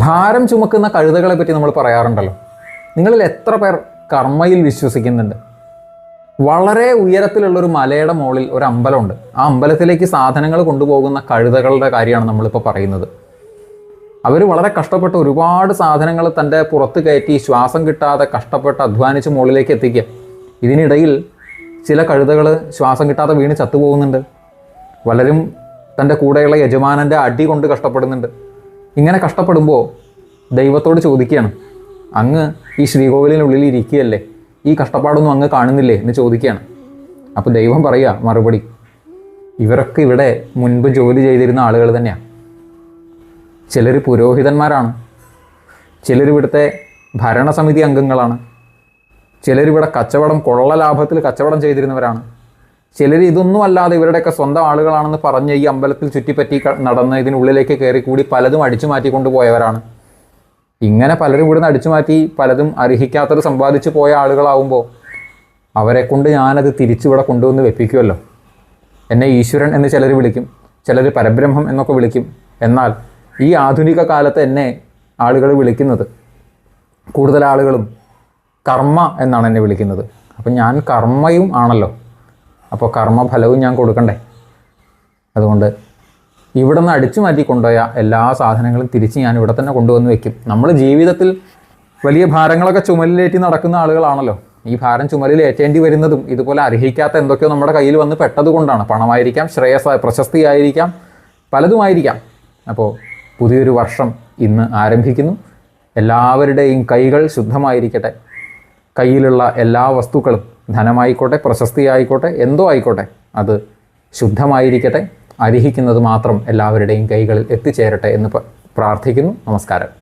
ഭാരം ചുമക്കുന്ന കഴുതകളെ പറ്റി നമ്മൾ പറയാറുണ്ടല്ലോ. നിങ്ങളിൽ എത്ര പേർ കർമ്മയിൽ വിശ്വസിക്കുന്നുണ്ട്? വളരെ ഉയരത്തിലുള്ളൊരു മലയുടെ മുകളിൽ ഒരു അമ്പലമുണ്ട്. ആ അമ്പലത്തിലേക്ക് സാധനങ്ങൾ കൊണ്ടുപോകുന്ന കഴുതകളുടെ കാര്യമാണ് നമ്മളിപ്പോൾ പറയുന്നത്. അവർ വളരെ കഷ്ടപ്പെട്ട് ഒരുപാട് സാധനങ്ങൾ തൻ്റെ പുറത്ത് കയറ്റി ശ്വാസം കിട്ടാതെ കഷ്ടപ്പെട്ട് അധ്വാനിച്ച് മുകളിലേക്ക് എത്തിക്കുക. ഇതിനിടയിൽ ചില കഴുതകൾ ശ്വാസം കിട്ടാതെ വീണ് ചത്തുപോകുന്നുണ്ട്. പലരും തൻ്റെ കൂടെയുള്ള യജമാനൻ്റെ അടി കൊണ്ട് കഷ്ടപ്പെടുന്നുണ്ട്. ഇങ്ങനെ കഷ്ടപ്പെടുമ്പോൾ ദൈവത്തോട് ചോദിക്കുകയാണ്, അങ്ങ് ഈ ശ്രീകോവിലിനുള്ളിൽ ഇരിക്കുകയല്ലേ, ഈ കഷ്ടപ്പാടൊന്നും അങ്ങ് കാണുന്നില്ലേ എന്ന് ചോദിക്കുകയാണ്. അപ്പോൾ ദൈവം പറയുക മറുപടി, ഇവരൊക്കെ ഇവിടെ മുൻപ് ജോലി ചെയ്തിരുന്ന ആളുകൾ തന്നെയാണ്. ചിലർ പുരോഹിതന്മാരാണ്, ചിലർ ഇവിടുത്തെ ഭരണസമിതി അംഗങ്ങളാണ്, ചിലരിവിടെ കൊള്ള ലാഭത്തിൽ കച്ചവടം ചെയ്തിരുന്നവരാണ്, ചിലർ ഇതൊന്നും അല്ലാതെ ഇവരുടെയൊക്കെ സ്വന്തം ആളുകളാണെന്ന് പറഞ്ഞ് ഈ അമ്പലത്തിൽ ചുറ്റിപ്പറ്റി നടന്ന് ഇതിനുള്ളിലേക്ക് കയറി കൂടി പലതും അടിച്ചു മാറ്റിക്കൊണ്ട് പോയവരാണ്. ഇങ്ങനെ പലരും ഇവിടുന്ന് അടിച്ചു മാറ്റി പലതും അർഹിക്കാത്തത് സമ്പാദിച്ചു പോയ ആളുകളാവുമ്പോൾ അവരെ കൊണ്ട് ഞാനത് തിരിച്ചിവിടെ കൊണ്ടുവന്ന് വെപ്പിക്കുമല്ലോ. എന്നെ ഈശ്വരൻ എന്ന് ചിലർ വിളിക്കും, ചിലർ പരബ്രഹ്മം എന്നൊക്കെ വിളിക്കും. എന്നാൽ ഈ ആധുനിക കാലത്ത് എന്നെ ആളുകൾ വിളിക്കുന്നത്, കൂടുതൽ ആളുകളും കർമ്മ എന്നാണ് എന്നെ വിളിക്കുന്നത്. അപ്പം ഞാൻ കർമ്മയും ആണല്ലോ, അപ്പോൾ കർമ്മഫലവും ഞാൻ കൊടുക്കണ്ടേ. അതുകൊണ്ട് ഇവിടെ നിന്ന് അടിച്ചു മാറ്റി കൊണ്ടുപോയ എല്ലാ സാധനങ്ങളും തിരിച്ച് ഞാൻ ഇവിടെ തന്നെ കൊണ്ടുവന്ന് വെക്കും. നമ്മൾ ജീവിതത്തിൽ വലിയ ഭാരങ്ങളൊക്കെ ചുമലിലേറ്റി നടക്കുന്ന ആളുകളാണല്ലോ. ഈ ഭാരം ചുമലിലേറ്റേണ്ടി വരുന്നതും ഇതുപോലെ അർഹിക്കാത്ത എന്തൊക്കെയോ നമ്മുടെ കയ്യിൽ വന്ന് പെട്ടത് കൊണ്ടാണ്. പണമായിരിക്കാം, പ്രശസ്തിയായിരിക്കാം, പലതുമായിരിക്കാം. അപ്പോൾ പുതിയൊരു വർഷം ഇന്ന് ആരംഭിക്കുന്നു. എല്ലാവരുടെയും കൈകൾ ശുദ്ധമായിരിക്കട്ടെ. കയ്യിലുള്ള എല്ലാ വസ്തുക്കളും, ധനമായിക്കോട്ടെ, പ്രശസ്തിയായിക്കോട്ടെ, എന്തോ ആയിക്കോട്ടെ, അത് ശുദ്ധമായിരിക്കട്ടെ. അർഹിക്കുന്നത് മാത്രം എല്ലാവരുടെയും കൈകളിൽ എത്തിച്ചേരട്ടെ എന്ന് പ്രാർത്ഥിക്കുന്നു. നമസ്കാരം.